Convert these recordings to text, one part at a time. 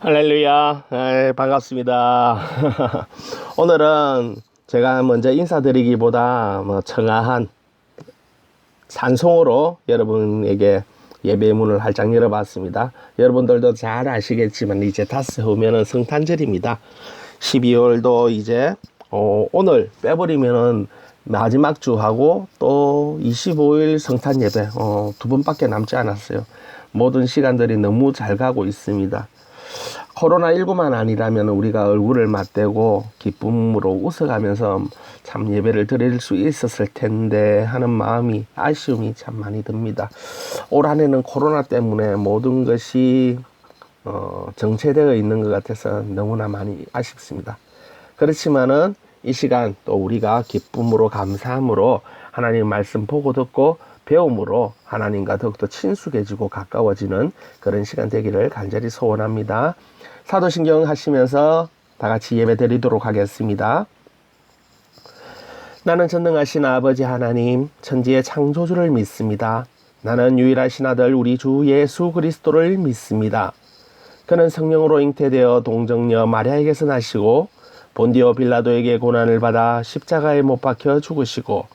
할렐루야. 반갑습니다. 오늘은 제가 먼저 인사드리기보다 청아한 찬송으로 여러분에게 예배 문을 활짝 열어봤습니다. 여러분들도 잘 아시겠지만 이제 다스 후면은 성탄절입니다. 12월도 이제 오늘 빼버리면은 마지막 주하고 또 25일 성탄 예배 두 번밖에 남지 않았어요. 모든 시간들이 너무 잘 가고 있습니다. 코로나19만 아니라면 우리가 얼굴을 맞대고 기쁨으로 웃어가면서 참 예배를 드릴 수 있었을 텐데 하는 마음이, 아쉬움이 참 많이 듭니다. 올 한해는 코로나 때문에 모든 것이 정체되어 있는 것 같아서 너무나 많이 아쉽습니다. 그렇지만은 이 시간 또 우리가 기쁨으로, 감사함으로 하나님 말씀 보고 듣고 배움으로 하나님과 더욱더 친숙해지고 가까워지는 그런 시간 되기를 간절히 소원합니다. 사도신경 하시면서 다 같이 예배 드리도록 하겠습니다. 나는 전능하신 아버지 하나님, 천지의 창조주를 믿습니다. 나는 유일하신 아들 우리 주 예수 그리스도를 믿습니다. 그는 성령으로 잉태되어 동정녀 마리아에게서 나시고 본디오 빌라도에게 고난을 받아 십자가에 못 박혀 죽으시고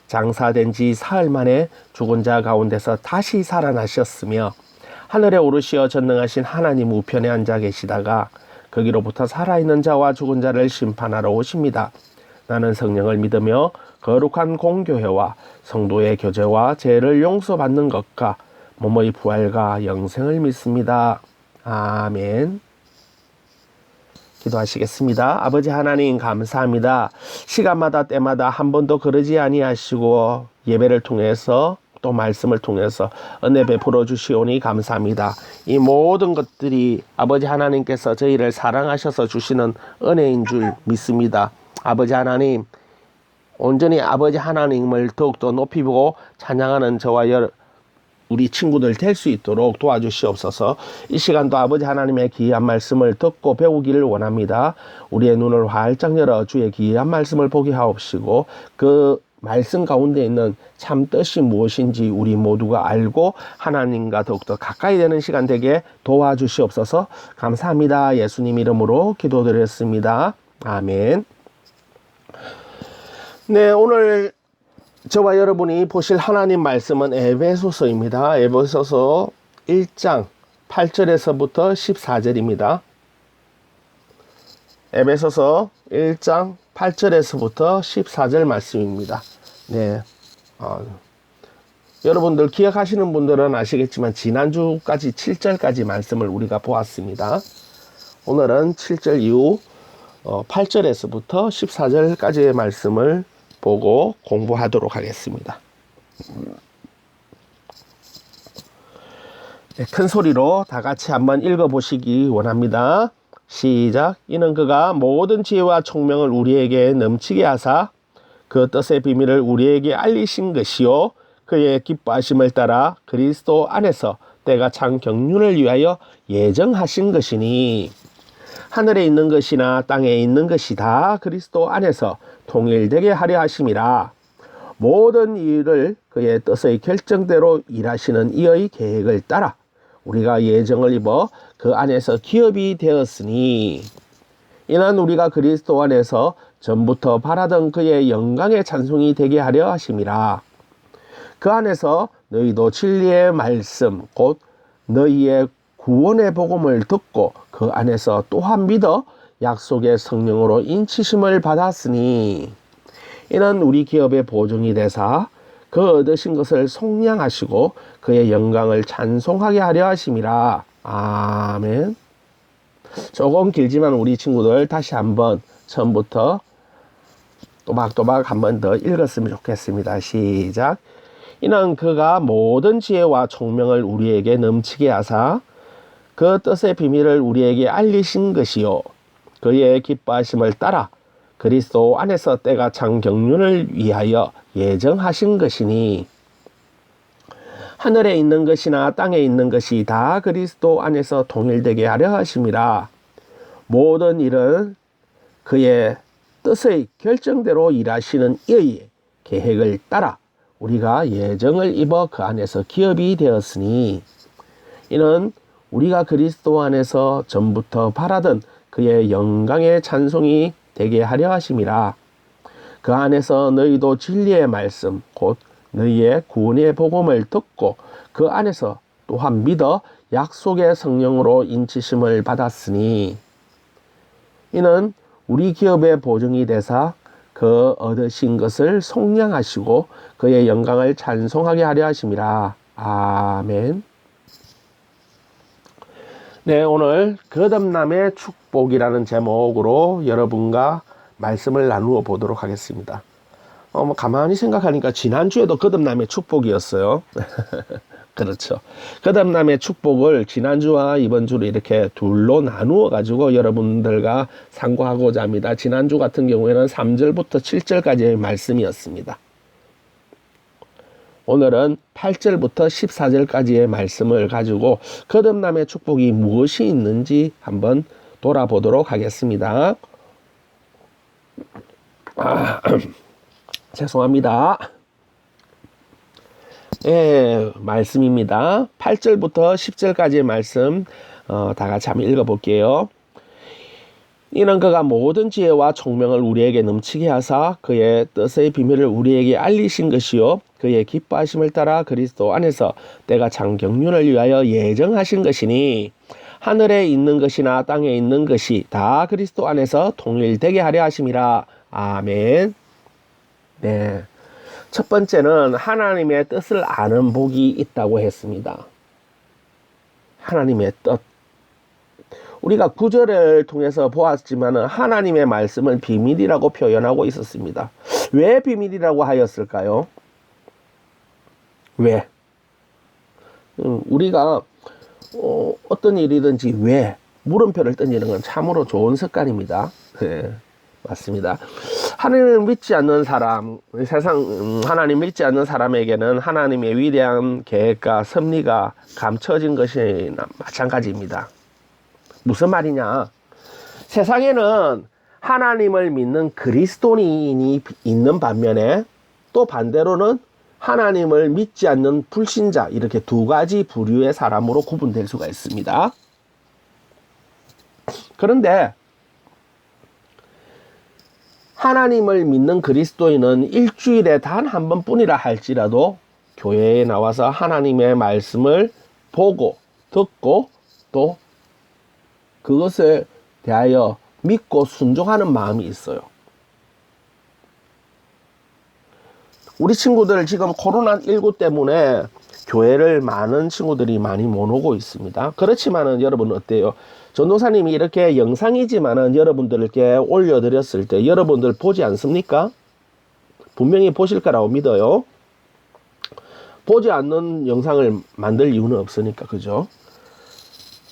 장사된 지 사흘 만에 죽은 자 가운데서 다시 살아나셨으며 하늘에 오르시어 전능하신 하나님 우편에 앉아 계시다가 거기로부터 살아있는 자와 죽은 자를 심판하러 오십니다. 나는 성령을 믿으며 거룩한 공교회와 성도의 교제와 죄를 용서받는 것과 몸의 부활과 영생을 믿습니다. 아멘. 기도하시겠습니다. 아버지 하나님 감사합니다. 시간마다 때마다 한 번도 그러지 아니하시고 예배를 통해서 또 말씀을 통해서 은혜 베풀어 주시오니 감사합니다. 이 모든 것들이 아버지 하나님께서 저희를 사랑하셔서 주시는 은혜인 줄 믿습니다. 아버지 하나님, 온전히 아버지 하나님을 더욱더 높이 보고 찬양하는 저와 우리 친구들 될 수 있도록 도와주시옵소서. 이 시간도 아버지 하나님의 귀한 말씀을 듣고 배우기를 원합니다. 우리의 눈을 활짝 열어 주의 귀한 말씀을 보게 하옵시고 그 말씀 가운데 있는 참 뜻이 무엇인지 우리 모두가 알고 하나님과 더욱더 가까이 되는 시간 되게 도와주시옵소서. 감사합니다. 예수님 이름으로 기도드렸습니다. 아멘. 네, 오늘 저와 여러분이 보실 하나님 말씀은 에베소서입니다. 에베소서 1장 8절에서부터 14절입니다. 에베소서 1장 8절에서부터 14절 말씀입니다. 네, 여러분들 기억하시는 분들은 아시겠지만 지난주까지 7절까지 말씀을 우리가 보았습니다. 오늘은 7절 이후 8절에서부터 14절까지의 말씀을 보고 공부하도록 하겠습니다. 네, 큰 소리로 다 같이 한번 읽어보시기 원합니다. 시작. 이는 그가 모든 지혜와 총명을 우리에게 넘치게 하사 그 뜻의 비밀을 우리에게 알리신 것이요 그의 기뻐하심을 따라 그리스도 안에서 때가 찬 경륜을 위하여 예정하신 것이니 하늘에 있는 것이나 땅에 있는 것이 다 그리스도 안에서 통일되게 하려 하심이라. 모든 일을 그의 뜻의 결정대로 일하시는 이의 계획을 따라 우리가 예정을 입어 그 안에서 기업이 되었으니 이는 우리가 그리스도 안에서 전부터 바라던 그의 영광의 찬송이 되게 하려 하심이라. 그 안에서 너희도 진리의 말씀 곧 너희의 구원의 복음을 듣고 그 안에서 또한 믿어 약속의 성령으로 인치심을 받았으니 이는 우리 기업의 보증이 되사 그 얻으신 것을 속량하시고 그의 영광을 찬송하게 하려 하심이라. 아멘. 조금 길지만 우리 친구들 다시 한번 처음부터 또박또박 한번 더 읽었으면 좋겠습니다. 시작. 이는 그가 모든 지혜와 총명을 우리에게 넘치게 하사 그 뜻의 비밀을 우리에게 알리신 것이요 그의 기뻐하심을 따라 그리스도 안에서 때가 찬 경륜을 위하여 예정하신 것이니 하늘에 있는 것이나 땅에 있는 것이 다 그리스도 안에서 통일되게 하려 하심이라. 모든 일은 그의 뜻의 결정대로 일하시는 이의 계획을 따라 우리가 예정을 입어 그 안에서 기업이 되었으니 이는 우리가 그리스도 안에서 전부터 바라던 그의 영광의 찬송이 되게 하려 하심이라. 그 안에서 너희도 진리의 말씀 곧 너희의 구원의 복음을 듣고 그 안에서 또한 믿어 약속의 성령으로 인치심을 받았으니 이는 우리 기업의 보증이 되사 그 얻으신 것을 속량하시고 그의 영광을 찬송하게 하려 하심이라. 아멘. 네, 오늘 거듭남의 축복이라는 제목으로 여러분과 말씀을 나누어 보도록 하겠습니다. 가만히 생각하니까 지난주에도 거듭남의 축복이었어요. 그렇죠. 거듭남의 축복을 지난주와 이번주로 이렇게 둘로 나누어 가지고 여러분들과 상고하고자 합니다. 지난주 같은 경우에는 3절부터 7절까지의 말씀이었습니다. 오늘은 8절부터 14절까지의 말씀을 가지고 거듭남의 축복이 무엇이 있는지 한번 돌아보도록 하겠습니다. 죄송합니다. 예, 말씀입니다. 8절부터 10절까지의 말씀 다 같이 한번 읽어볼게요. 이는 그가 모든 지혜와 총명을 우리에게 넘치게 하사 그의 뜻의 비밀을 우리에게 알리신 것이요 그의 기뻐하심을 따라 그리스도 안에서 때가 찬 경륜을 위하여 예정하신 것이니 하늘에 있는 것이나 땅에 있는 것이 다 그리스도 안에서 통일되게 하려 하심이라. 아멘. 네. 첫 번째는 하나님의 뜻을 아는 복이 있다고 했습니다. 하나님의 뜻. 우리가 구절을 통해서 보았지만 하나님의 말씀을 비밀이라고 표현하고 있었습니다. 왜 비밀이라고 하였을까요? 왜? 우리가 어떤 일이든지 왜 물음표를 던지는 건 참으로 좋은 습관입니다. 네, 맞습니다. 하나님을 믿지 않는 사람, 하나님 믿지 않는 사람에게는 하나님의 위대한 계획과 섭리가 감춰진 것이 마찬가지입니다. 무슨 말이냐? 세상에는 하나님을 믿는 그리스도인이 있는 반면에 또 반대로는 하나님을 믿지 않는 불신자, 이렇게 두 가지 부류의 사람으로 구분될 수가 있습니다. 그런데 하나님을 믿는 그리스도인은 일주일에 단 한 번뿐이라 할지라도 교회에 나와서 하나님의 말씀을 보고 듣고 또 그것에 대하여 믿고 순종하는 마음이 있어요. 우리 친구들 지금 코로나19 때문에 교회를 많은 친구들이 많이 못 오고 있습니다. 그렇지만은 여러분 어때요? 전도사님이 이렇게 영상이지만은 여러분들께 올려드렸을 때 여러분들 보지 않습니까? 분명히 보실 거라고 믿어요. 보지 않는 영상을 만들 이유는 없으니까, 그죠?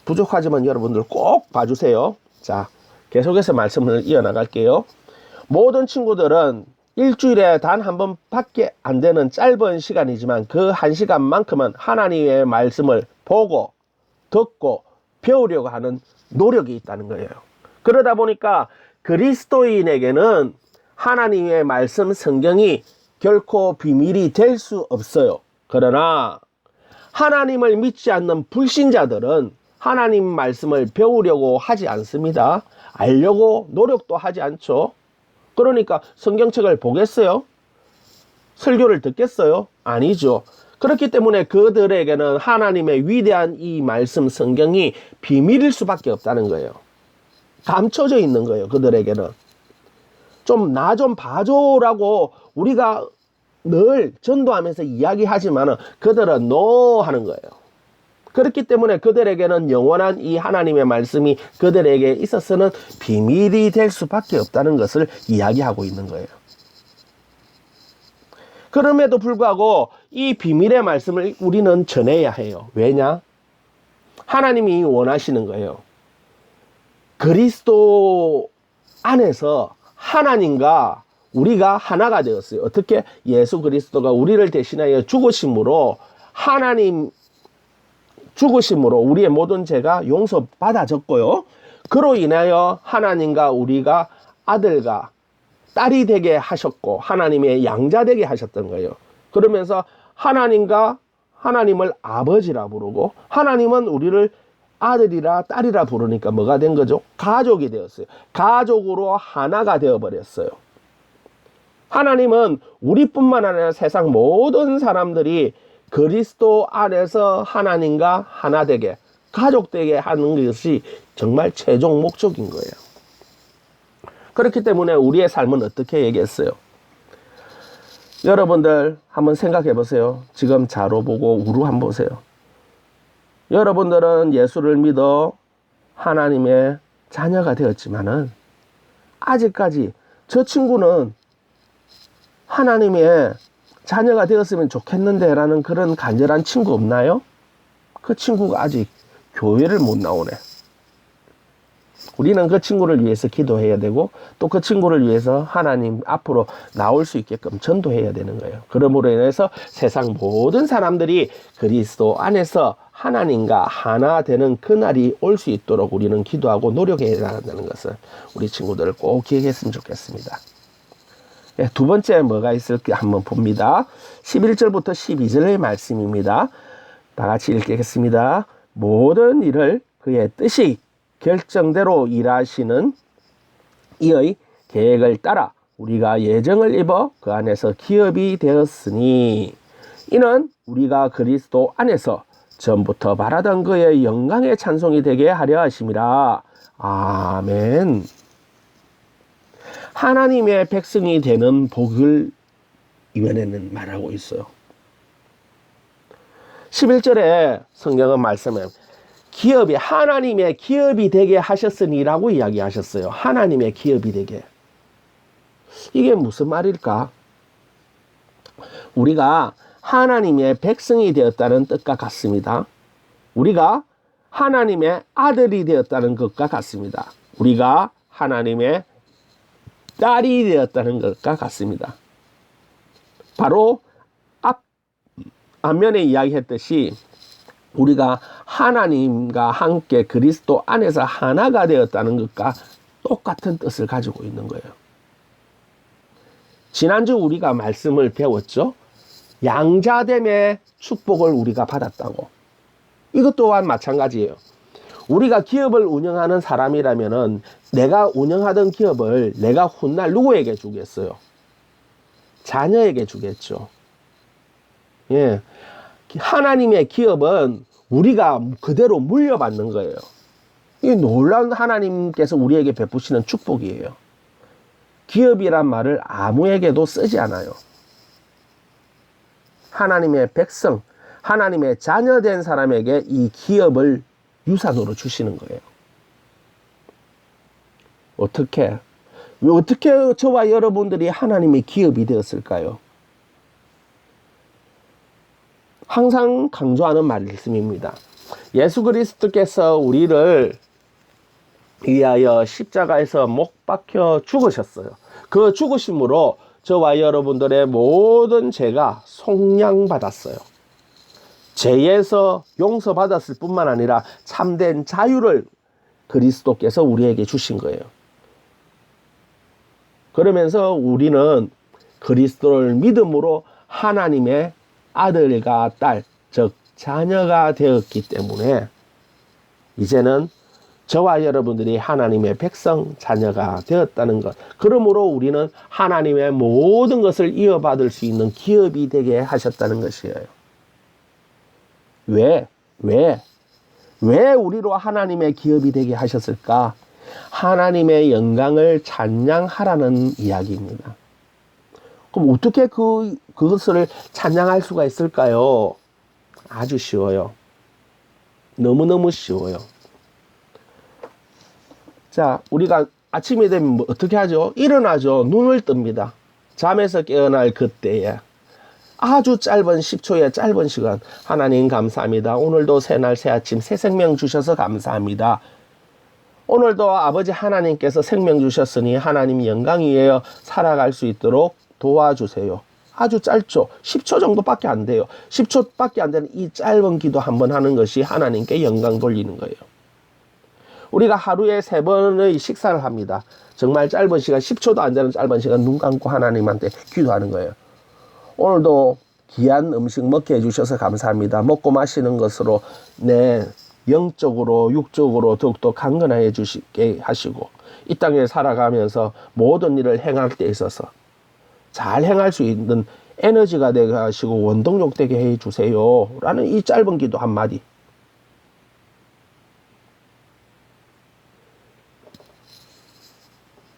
부족하지만 여러분들 꼭 봐주세요. 자, 계속해서 말씀을 이어나갈게요. 모든 친구들은 일주일에 단 한 번밖에 안 되는 짧은 시간이지만 그 한 시간만큼은 하나님의 말씀을 보고 듣고 배우려고 하는 노력이 있다는 거예요. 그러다 보니까 그리스도인에게는 하나님의 말씀 성경이 결코 비밀이 될 수 없어요. 그러나 하나님을 믿지 않는 불신자들은 하나님 말씀을 배우려고 하지 않습니다. 알려고 노력도 하지 않죠. 그러니까 성경책을 보겠어요? 설교를 듣겠어요? 아니죠. 그렇기 때문에 그들에게는 하나님의 위대한 이 말씀 성경이 비밀일 수밖에 없다는 거예요. 감춰져 있는 거예요. 그들에게는. 좀 나 좀 봐줘라고 우리가 늘 전도하면서 이야기하지만 그들은 노 하는 거예요. 그렇기 때문에 그들에게는 영원한 이 하나님의 말씀이 그들에게 있어서는 비밀이 될 수밖에 없다는 것을 이야기하고 있는 거예요. 그럼에도 불구하고 이 비밀의 말씀을 우리는 전해야 해요. 왜냐? 하나님이 원하시는 거예요. 그리스도 안에서 하나님과 우리가 하나가 되었어요. 어떻게? 예수 그리스도가 우리를 대신하여 죽으심으로 하나님 죽으심으로 우리의 모든 죄가 용서받아졌고요. 그로 인하여 하나님과 우리가 아들과 딸이 되게 하셨고 하나님의 양자 되게 하셨던 거예요. 그러면서 하나님과 하나님을 아버지라 부르고 하나님은 우리를 아들이라 딸이라 부르니까 뭐가 된 거죠? 가족이 되었어요. 가족으로 하나가 되어버렸어요. 하나님은 우리뿐만 아니라 세상 모든 사람들이 그리스도 안에서 하나님과 하나 되게 가족 되게 하는 것이 정말 최종 목적인 거예요. 그렇기 때문에 우리의 삶은 어떻게 얘기했어요? 여러분들 한번 생각해 보세요. 지금 자로 보고 우루 한번 보세요. 여러분들은 예수를 믿어 하나님의 자녀가 되었지만은 아직까지 저 친구는 하나님의 자녀가 되었으면 좋겠는데 라는 그런 간절한 친구 없나요? 그 친구가 아직 교회를 못 나오네. 우리는 그 친구를 위해서 기도해야 되고 또 그 친구를 위해서 하나님 앞으로 나올 수 있게끔 전도해야 되는 거예요. 그러므로 인해서 세상 모든 사람들이 그리스도 안에서 하나님과 하나 되는 그날이 올 수 있도록 우리는 기도하고 노력해야 한다는 것을 우리 친구들 꼭 기억했으면 좋겠습니다. 네, 두 번째 뭐가 있을까 한번 봅니다. 11절부터 12절의 말씀입니다. 다 같이 읽겠습니다. 모든 일을 그의 뜻이 결정대로 일하시는 이의 계획을 따라 우리가 예정을 입어 그 안에서 기업이 되었으니 이는 우리가 그리스도 안에서 전부터 바라던 그의 영광의 찬송이 되게 하려 하심이라. 아멘. 하나님의 백성이 되는 복을 이번에는 말하고 있어요. 11절에 성경은 말씀에 기업이 하나님의 기업이 되게 하셨으니라고 이야기하셨어요. 하나님의 기업이 되게. 이게 무슨 말일까? 우리가 하나님의 백성이 되었다는 뜻과 같습니다. 우리가 하나님의 아들이 되었다는 것과 같습니다. 우리가 하나님의 딸이 되었다는 것과 같습니다. 바로 앞면에 이야기했듯이 우리가 하나님과 함께 그리스도 안에서 하나가 되었다는 것과 똑같은 뜻을 가지고 있는 거예요. 지난주 우리가 말씀을 배웠죠. 양자됨의 축복을 우리가 받았다고. 이것 또한 마찬가지예요. 우리가 기업을 운영하는 사람이라면은 내가 운영하던 기업을 내가 훗날 누구에게 주겠어요? 자녀에게 주겠죠. 예. 하나님의 기업은 우리가 그대로 물려받는 거예요. 이 놀라운 하나님께서 우리에게 베푸시는 축복이에요. 기업이란 말을 아무에게도 쓰지 않아요. 하나님의 백성, 하나님의 자녀된 사람에게 이 기업을 유산으로 주시는 거예요. 어떻게 저와 여러분들이 하나님의 기업이 되었을까요? 항상 강조하는 말씀입니다. 예수 그리스도께서 우리를 위하여 십자가에서 못 박혀 죽으셨어요. 그 죽으심으로 저와 여러분들의 모든 죄가 속량받았어요. 죄에서 용서받았을 뿐만 아니라 참된 자유를 그리스도께서 우리에게 주신 거예요. 그러면서 우리는 그리스도를 믿음으로 하나님의 아들과 딸, 즉 자녀가 되었기 때문에 이제는 저와 여러분들이 하나님의 백성, 자녀가 되었다는 것. 그러므로 우리는 하나님의 모든 것을 이어받을 수 있는 기업이 되게 하셨다는 것이에요. 왜 우리로 하나님의 기업이 되게 하셨을까? 하나님의 영광을 찬양하라는 이야기입니다. 그럼 어떻게 그것을 찬양할 수가 있을까요? 아주 쉬워요. 너무너무 쉬워요. 자, 우리가 아침이 되면 뭐 어떻게 하죠? 일어나죠. 눈을 뜹니다. 잠에서 깨어날 그때에 아주 짧은 10초의 짧은 시간, 하나님 감사합니다. 오늘도 새날 새아침 새 생명 주셔서 감사합니다. 오늘도 아버지 하나님께서 생명 주셨으니 하나님 영광 위에 살아갈 수 있도록 도와주세요. 아주 짧죠. 10초 정도밖에 안 돼요. 10초밖에 안 되는 이 짧은 기도 한번 하는 것이 하나님께 영광 돌리는 거예요. 우리가 하루에 3번의 식사를 합니다. 정말 짧은 시간, 10초도 안 되는 짧은 시간 눈 감고 하나님한테 기도하는 거예요. 오늘도 귀한 음식 먹게 해주셔서 감사합니다. 먹고 마시는 것으로 내 영적으로 육적으로 더욱더 강건하게 주시게 하시고 이 땅에 살아가면서 모든 일을 행할 때 있어서 잘 행할 수 있는 에너지가 되게 하시고 원동력 되게 해주세요 라는 이 짧은 기도 한마디.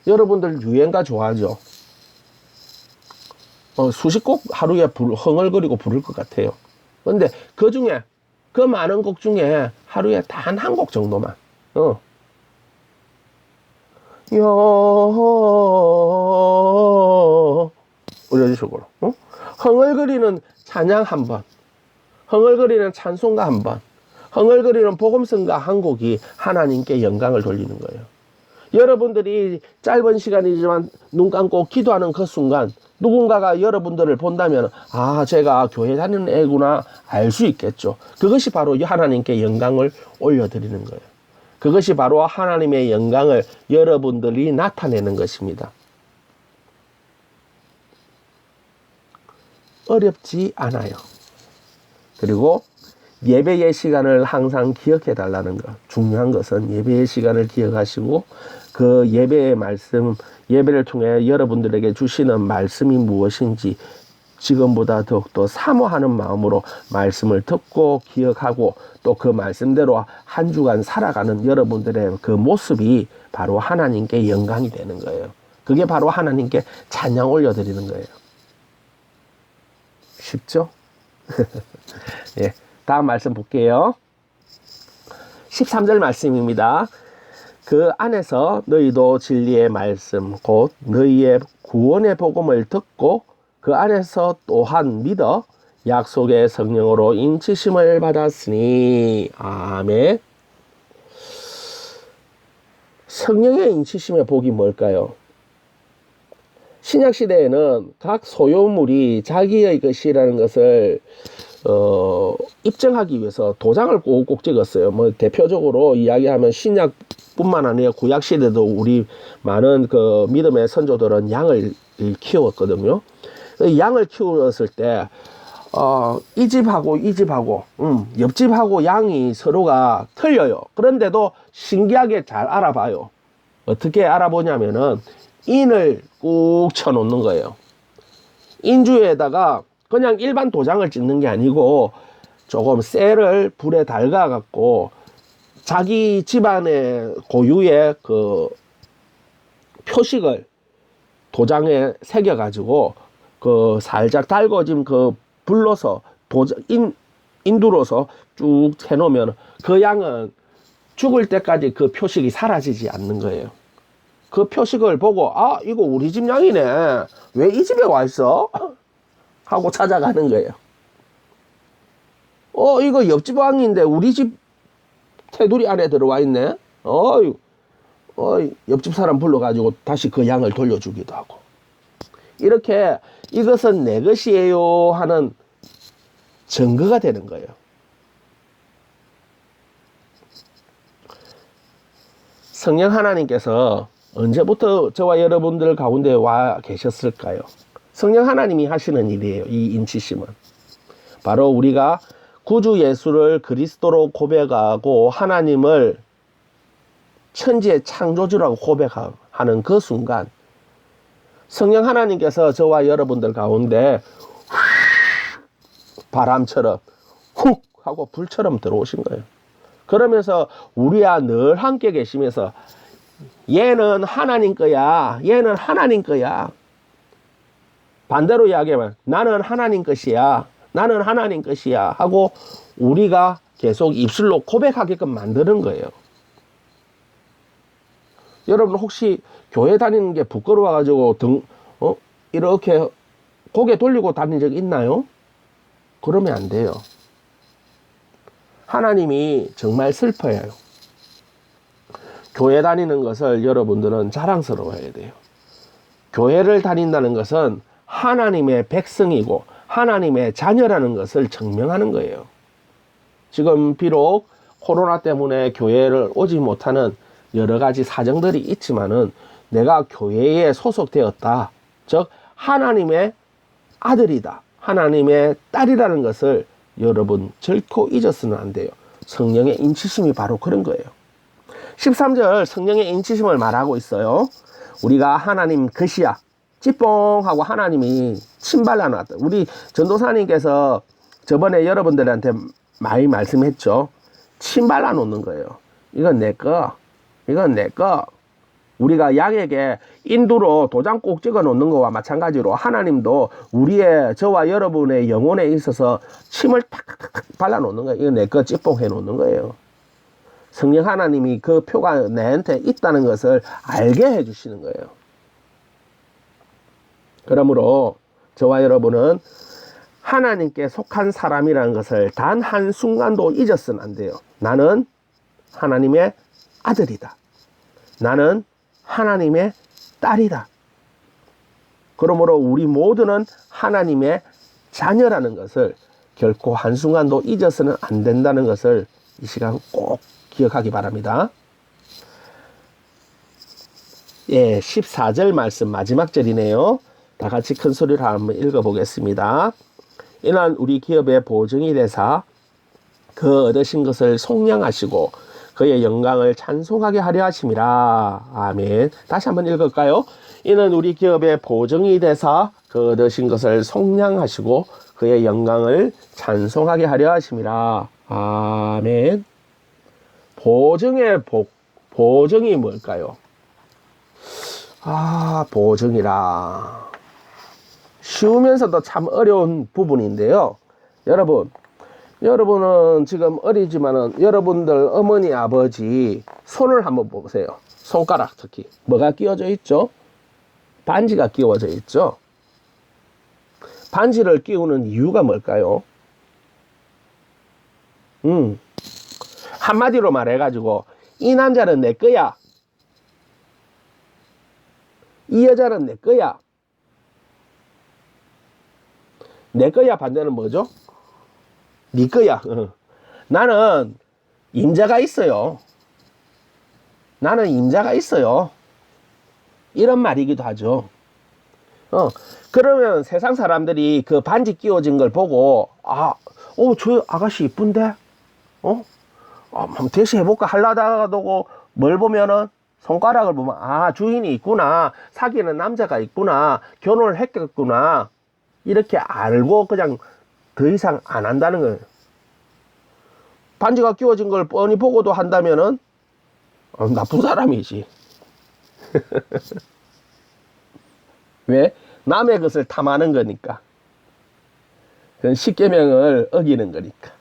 여러분들 유행가 좋아하죠? 수십 곡 하루에 흥얼거리고 부를 것 같아요. 그런데 그 중에 그 많은 곡 중에 하루에 단 한 곡 정도만 이런 식으로 흥얼거리는 찬양 한 번, 흥얼거리는 찬송가 한 번, 흥얼거리는 복음성가 한 곡이 하나님께 영광을 돌리는 거예요. 여러분들이 짧은 시간이지만 눈 감고 기도하는 그 순간 누군가가 여러분들을 본다면 아, 제가 교회 다니는 애구나 알 수 있겠죠. 그것이 바로 하나님께 영광을 올려드리는 거예요. 그것이 바로 하나님의 영광을 여러분들이 나타내는 것입니다. 어렵지 않아요. 그리고 예배의 시간을 항상 기억해 달라는 것. 중요한 것은 예배의 시간을 기억하시고 그 예배의 말씀, 예배를 통해 여러분들에게 주시는 말씀이 무엇인지 지금보다 더욱더 사모하는 마음으로 말씀을 듣고 기억하고 또 그 말씀대로 한 주간 살아가는 여러분들의 그 모습이 바로 하나님께 영광이 되는 거예요. 그게 바로 하나님께 찬양 올려드리는 거예요. 쉽죠? 예, 다음 말씀 볼게요. 13절 말씀입니다. 그 안에서 너희도 진리의 말씀 곧 너희의 구원의 복음을 듣고 그 안에서 또한 믿어 약속의 성령으로 인치심을 받았으니 아멘. 성령의 인치심의 복이 뭘까요? 신약시대에는 각 소유물이 자기의 것이라는 것을 입증하기 위해서 도장을 꼭꼭 찍었어요. 뭐 대표적으로 이야기하면 신약뿐만 아니라 구약시대도 우리 많은 그 믿음의 선조들은 양을 키웠거든요. 양을 키웠을 때 이 집하고 이 집하고 옆집하고 양이 서로가 틀려요. 그런데도 신기하게 잘 알아봐요. 어떻게 알아보냐면은 인을 꾹 쳐놓는 거예요. 인주에다가 그냥 일반 도장을 찍는 게 아니고 조금 쇠를 불에 달가 갖고 자기 집안의 고유의 그 표식을 도장에 새겨 가지고 그 살짝 달궈진 그 불로서 인두로서 쭉 해놓으면 그 양은 죽을 때까지 그 표식이 사라지지 않는 거예요. 그 표식을 보고 아, 이거 우리 집 양이네. 왜 이 집에 와 있어? 하고 찾아가는 거예요. 이거 옆집 왕인데 우리 집 테두리 안에 들어와 있네. 옆집 사람 불러가지고 다시 그 양을 돌려주기도 하고. 이렇게 이것은 내 것이에요 하는 증거가 되는 거예요. 성령 하나님께서 언제부터 저와 여러분들 가운데 와 계셨을까요? 성령 하나님이 하시는 일이에요. 이 인치심은 바로 우리가 구주 예수를 그리스도로 고백하고 하나님을 천지의 창조주라고 고백하는 그 순간 성령 하나님께서 저와 여러분들 가운데 바람처럼 훅 하고 불처럼 들어오신 거예요. 그러면서 우리와 늘 함께 계시면서 얘는 하나님 거야. 얘는 하나님 거야. 반대로 이야기하면 나는 하나님 것이야. 나는 하나님 것이야 하고 우리가 계속 입술로 고백하게끔 만드는 거예요. 여러분 혹시 교회 다니는 게 부끄러워가지고 이렇게 고개 돌리고 다닌 적 있나요? 그러면 안 돼요. 하나님이 정말 슬퍼해요. 교회 다니는 것을 여러분들은 자랑스러워해야 돼요. 교회를 다닌다는 것은 하나님의 백성이고 하나님의 자녀라는 것을 증명하는 거예요. 지금 비록 코로나 때문에 교회를 오지 못하는 여러 가지 사정들이 있지만은 내가 교회에 소속되었다. 즉 하나님의 아들이다. 하나님의 딸이라는 것을 여러분 절코 잊어서는 안 돼요. 성령의 인치심이 바로 그런 거예요. 13절 성령의 인치심을 말하고 있어요. 우리가 하나님 것이야. 찌뽕하고 하나님이 침 발라놨다. 우리 전도사님께서 저번에 여러분들한테 많이 말씀했죠. 침 발라놓는 거예요. 이건 내 거. 이건 내 거. 우리가 양에게 인두로 도장 꼭 찍어 놓는 거와 마찬가지로 하나님도 우리의 저와 여러분의 영혼에 있어서 침을 탁탁탁 발라 놓는 거예요. 이거 내 거 찌뽕해 놓는 거예요. 성령 하나님이 그 표가 내한테 있다는 것을 알게 해 주시는 거예요. 그러므로 저와 여러분은 하나님께 속한 사람이라는 것을 단 한순간도 잊었으면 안 돼요. 나는 하나님의 아들이다. 나는 하나님의 딸이다. 그러므로 우리 모두는 하나님의 자녀라는 것을 결코 한순간도 잊어서는 안 된다는 것을 이 시간 꼭 기억하기 바랍니다. 예, 14절 말씀 마지막 절이네요. 다 같이 큰 소리로 한번 읽어보겠습니다. 이는 우리 기업의 보증이 되사 그 얻으신 것을 속량하시고 그의 영광을 찬송하게 하려 하심이라. 아멘. 다시 한번 읽을까요? 이는 우리 기업의 보증이 되사 그 얻으신 것을 속량하시고 그의 영광을 찬송하게 하려 하심이라. 아멘. 보증의 보증이 뭘까요? 보증이라. 쉬우면서도 참 어려운 부분인데요. 여러분은 지금 어리지만은 여러분들 어머니 아버지 손을 한번 보세요. 손가락 특히 뭐가 끼워져 있죠? 반지가 끼워져 있죠. 반지를 끼우는 이유가 뭘까요? 한마디로 말해가지고 이 남자는 내 거야. 이 여자는 내 거야. 내 거야 반대는 뭐죠? 네 거야. 나는 임자가 있어요. 나는 임자가 있어요. 이런 말이기도 하죠. 그러면 세상 사람들이 그 반지 끼워진 걸 보고 저 아가씨 이쁜데? 한번 대시해볼까 하려다가도 뭘 보면은 손가락을 보면 주인이 있구나. 사귀는 남자가 있구나. 결혼을 했겠구나. 이렇게 알고 그냥 더 이상 안 한다는 거예요. 반지가 끼워진 걸 뻔히 보고도 한다면은 나쁜 사람이지. 왜? 남의 것을 탐하는 거니까. 그건 십계명을 어기는 거니까.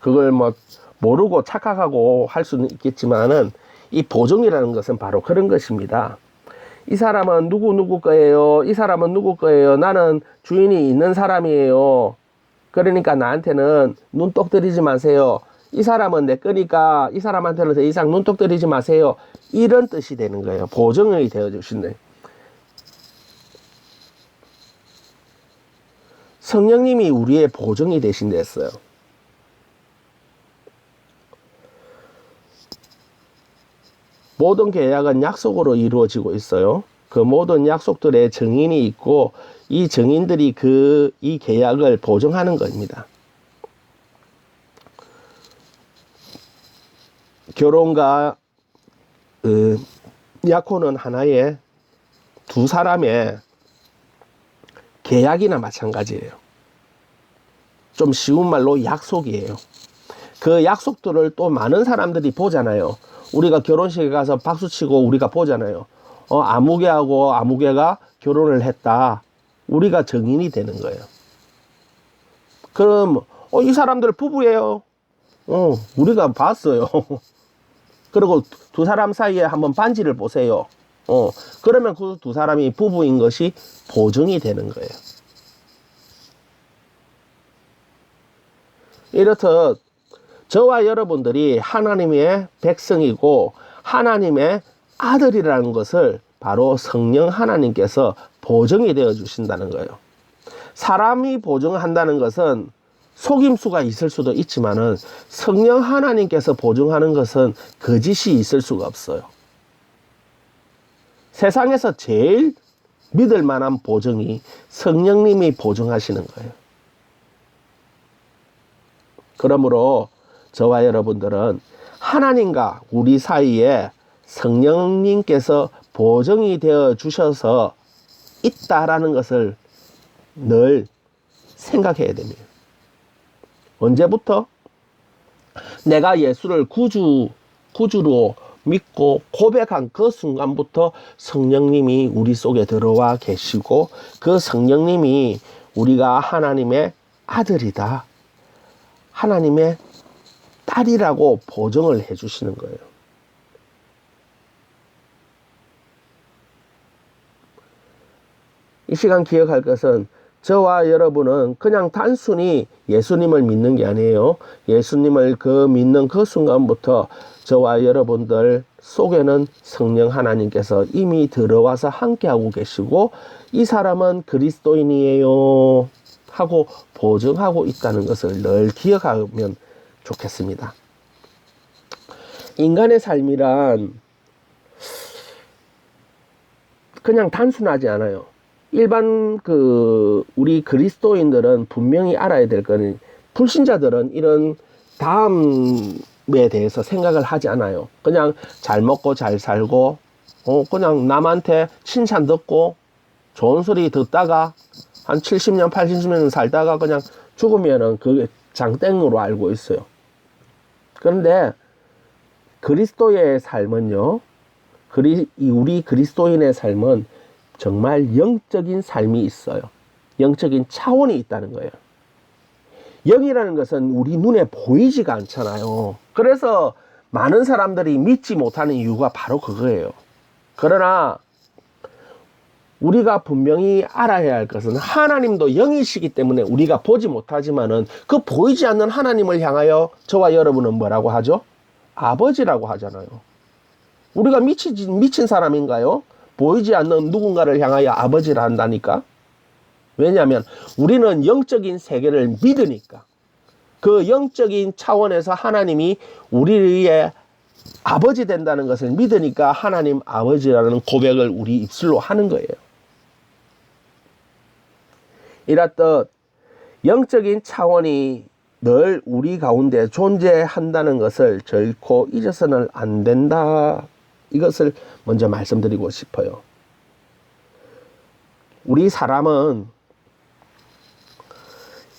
그걸 모르고 착각하고 할 수는 있겠지만은 이 보증이라는 것은 바로 그런 것입니다. 이 사람은 누구 거예요? 이 사람은 누구 거예요? 나는 주인이 있는 사람이에요. 그러니까 나한테는 눈독 들이지 마세요. 이 사람은 내 거니까 이 사람한테는 더 이상 눈독 들이지 마세요. 이런 뜻이 되는 거예요. 보증이 되어 주신대. 성령님이 우리의 보증이 되신댔어요. 모든 계약은 약속으로 이루어지고 있어요. 그 모든 약속들의 증인이 있고 이 증인들이 이 계약을 보증하는 겁니다. 결혼과 약혼은 하나의 두 사람의 계약이나 마찬가지예요. 좀 쉬운 말로 약속이에요. 그 약속들을 또 많은 사람들이 보잖아요. 우리가 결혼식에 가서 박수치고 우리가 보잖아요. 아무개하고 아무개가 결혼을 했다. 우리가 증인이 되는 거예요. 그럼 이 사람들 부부예요. 우리가 봤어요. 그리고 두 사람 사이에 한번 반지를 보세요. 그러면 그 두 사람이 부부인 것이 보증이 되는 거예요. 이렇듯 저와 여러분들이 하나님의 백성이고 하나님의 아들이라는 것을 바로 성령 하나님께서 보증이 되어 주신다는 거예요. 사람이 보증한다는 것은 속임수가 있을 수도 있지만은 성령 하나님께서 보증하는 것은 거짓이 있을 수가 없어요. 세상에서 제일 믿을 만한 보증이 성령님이 보증하시는 거예요. 그러므로 저와 여러분들은 하나님과 우리 사이에 성령님께서 보증이 되어 주셔서 있다라는 것을 늘 생각해야 됩니다. 언제부터? 내가 예수를 구주로 믿고 고백한 그 순간부터 성령님이 우리 속에 들어와 계시고 그 성령님이 우리가 하나님의 아들이다, 하나님의 딸이라고 보증을 해주시는 거예요. 이 시간 기억할 것은 저와 여러분은 그냥 단순히 예수님을 믿는 게 아니에요. 예수님을 믿는 그 순간부터 저와 여러분들 속에는 성령 하나님께서 이미 들어와서 함께하고 계시고 이 사람은 그리스도인이에요 하고 보증하고 있다는 것을 늘 기억하면 좋겠습니다. 인간의 삶이란 그냥 단순하지 않아요. 일반 우리 그리스도인들은 분명히 알아야 될 거는 불신자들은 이런 다음에 대해서 생각을 하지 않아요. 그냥 잘 먹고 잘 살고 그냥 남한테 칭찬 듣고 좋은 소리 듣다가 한 70년 80년 살다가 그냥 죽으면은 그게 장땡으로 알고 있어요. 그런데 그리스도의 삶은요, 우리 그리스도인의 삶은 정말 영적인 삶이 있어요. 영적인 차원이 있다는 거예요. 영이라는 것은 우리 눈에 보이지가 않잖아요. 그래서 많은 사람들이 믿지 못하는 이유가 바로 그거예요. 그러나 우리가 분명히 알아야 할 것은 하나님도 영이시기 때문에 우리가 보지 못하지만은 그 보이지 않는 하나님을 향하여 저와 여러분은 뭐라고 하죠? 아버지라고 하잖아요. 우리가 미친 사람인가요? 보이지 않는 누군가를 향하여 아버지라 한다니까. 왜냐하면 우리는 영적인 세계를 믿으니까. 그 영적인 차원에서 하나님이 우리의 아버지 된다는 것을 믿으니까 하나님 아버지라는 고백을 우리 입술로 하는 거예요. 이렇듯 영적인 차원이 늘 우리 가운데 존재한다는 것을 결코 잊어서는 안 된다. 이것을 먼저 말씀드리고 싶어요. 우리 사람은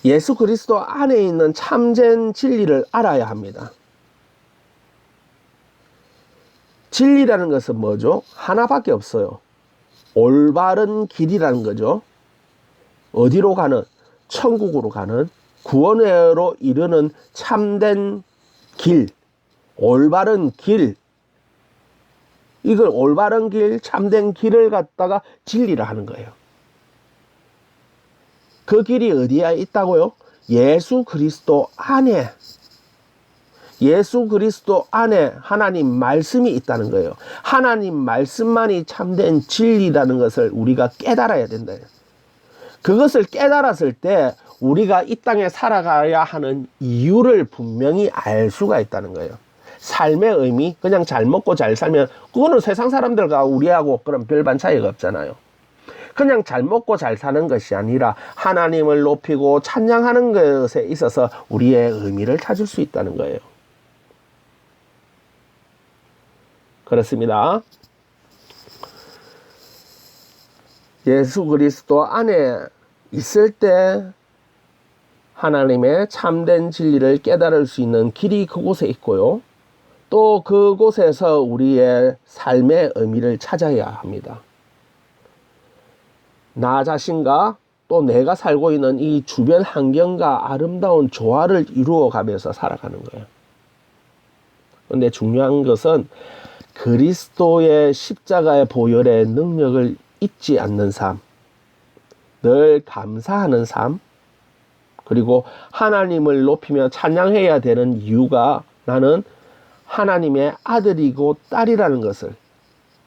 예수 그리스도 안에 있는 참된 진리를 알아야 합니다. 진리라는 것은 뭐죠? 하나밖에 없어요. 올바른 길이라는 거죠. 어디로 가는? 천국으로 가는, 구원으로 이르는 참된 길, 올바른 길. 이걸 올바른 길, 참된 길을 갖다가 진리라 하는 거예요. 그 길이 어디에 있다고요? 예수 그리스도 안에, 예수 그리스도 안에 하나님 말씀이 있다는 거예요. 하나님 말씀만이 참된 진리라는 것을 우리가 깨달아야 된다. 그것을 깨달았을 때 우리가 이 땅에 살아가야 하는 이유를 분명히 알 수가 있다는 거예요. 삶의 의미, 그냥 잘 먹고 잘 살면 그거는 세상 사람들과 우리하고 그런 별반 차이가 없잖아요. 그냥 잘 먹고 잘 사는 것이 아니라 하나님을 높이고 찬양하는 것에 있어서 우리의 의미를 찾을 수 있다는 거예요. 그렇습니다. 예수 그리스도 안에 있을 때 하나님의 참된 진리를 깨달을 수 있는 길이 그곳에 있고요. 또 그곳에서 우리의 삶의 의미를 찾아야 합니다. 나 자신과 또 내가 살고 있는 이 주변 환경과 아름다운 조화를 이루어 가면서 살아가는 거예요. 그런데 중요한 것은 그리스도의 십자가의 보혈의 능력을 잊지 않는 삶, 늘 감사하는 삶, 그리고 하나님을 높이며 찬양해야 되는 이유가 나는 하나님의 아들이고 딸이라는 것을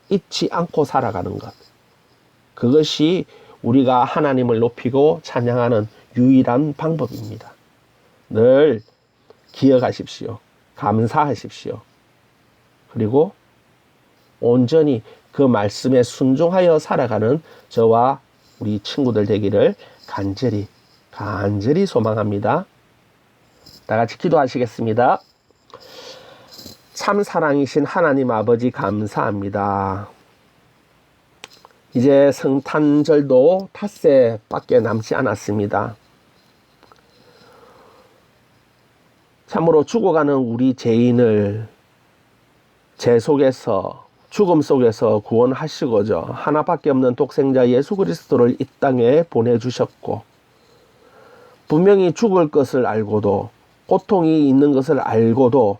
잊지 않고 살아가는 것. 그것이 우리가 하나님을 높이고 찬양하는 유일한 방법입니다. 늘 기억하십시오. 감사하십시오. 그리고 온전히 그 말씀에 순종하여 살아가는 저와 우리 친구들 되기를 간절히 소망합니다. 다 같이 기도하시겠습니다. 참 사랑이신 하나님 아버지 감사합니다. 이제 성탄절도 닷새밖에 남지 않았습니다. 참으로 죽어가는 우리 죄인을 죄 속에서 죽음 속에서 구원하시고자 하나밖에 없는 독생자 예수 그리스도를 이 땅에 보내주셨고 분명히 죽을 것을 알고도 고통이 있는 것을 알고도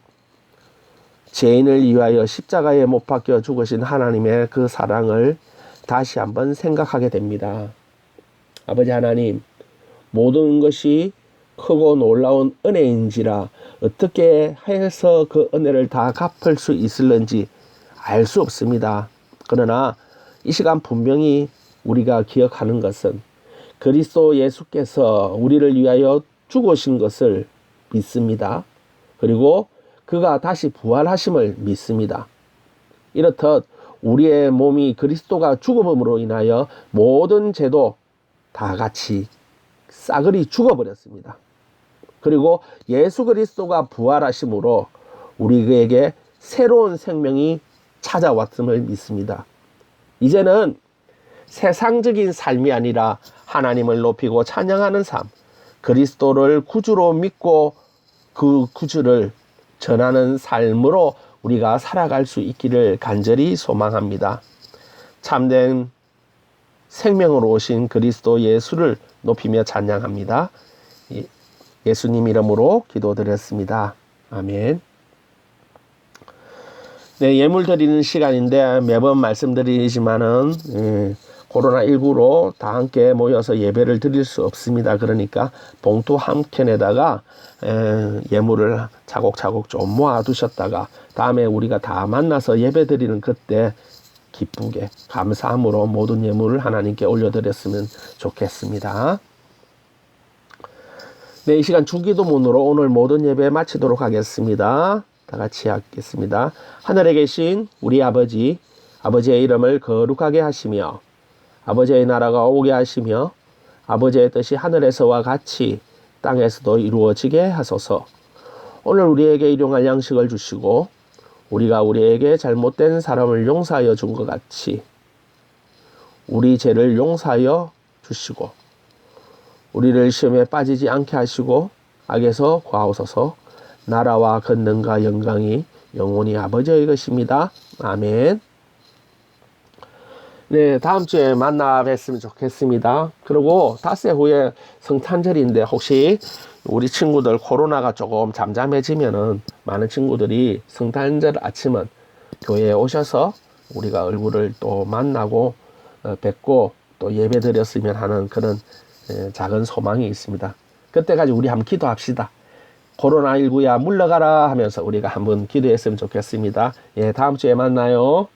죄인을 위하여 십자가에 못 박혀 죽으신 하나님의 그 사랑을 다시 한번 생각하게 됩니다. 아버지 하나님, 모든 것이 크고 놀라운 은혜인지라 어떻게 해서 그 은혜를 다 갚을 수 있을는지 알 수 없습니다. 그러나 이 시간 분명히 우리가 기억하는 것은 그리스도 예수께서 우리를 위하여 죽으신 것을 믿습니다. 그리고 그가 다시 부활하심을 믿습니다. 이렇듯 우리의 몸이 그리스도가 죽음으로 인하여 모든 죄도 다 같이 싸그리 죽어버렸습니다. 그리고 예수 그리스도가 부활하심으로 우리에게 새로운 생명이 찾아왔음을 믿습니다. 이제는 세상적인 삶이 아니라 하나님을 높이고 찬양하는 삶, 그리스도를 구주로 믿고 그 구주를 전하는 삶으로 우리가 살아갈 수 있기를 간절히 소망합니다. 참된 생명으로 오신 그리스도 예수를 높이며 찬양합니다. 예수님 이름으로 기도드렸습니다. 아멘. 네, 예물 드리는 시간인데 매번 말씀드리지만은 코로나19로 다 함께 모여서 예배를 드릴 수 없습니다. 그러니까 봉투 한 켠에다가 예물을 차곡차곡 좀 모아두셨다가 다음에 우리가 다 만나서 예배 드리는 그때 기쁘게 감사함으로 모든 예물을 하나님께 올려드렸으면 좋겠습니다. 네, 이 시간 주기도문으로 오늘 모든 예배 마치도록 하겠습니다. 다 같이 하겠습니다. 하늘에 계신 우리 아버지, 아버지의 이름을 거룩하게 하시며 아버지의 나라가 오게 하시며 아버지의 뜻이 하늘에서와 같이 땅에서도 이루어지게 하소서. 오늘 우리에게 일용할 양식을 주시고 우리가 우리에게 잘못된 사람을 용서하여 준 것 같이 우리 죄를 용서하여 주시고 우리를 시험에 빠지지 않게 하시고 악에서 구하옵소서. 나라와 권능과 영광이 영원히 아버지의 것입니다. 아멘. 네, 다음 주에 만나 뵀으면 좋겠습니다. 그리고 닷새 후에 성탄절인데 혹시 우리 친구들 코로나가 조금 잠잠해지면은 많은 친구들이 성탄절 아침은 교회에 오셔서 우리가 얼굴을 또 만나고 뵙고 또 예배 드렸으면 하는 그런 작은 소망이 있습니다. 그때까지 우리 한번 기도합시다. 코로나19야 물러가라 하면서 우리가 한번 기도했으면 좋겠습니다. 예, 다음 주에 만나요.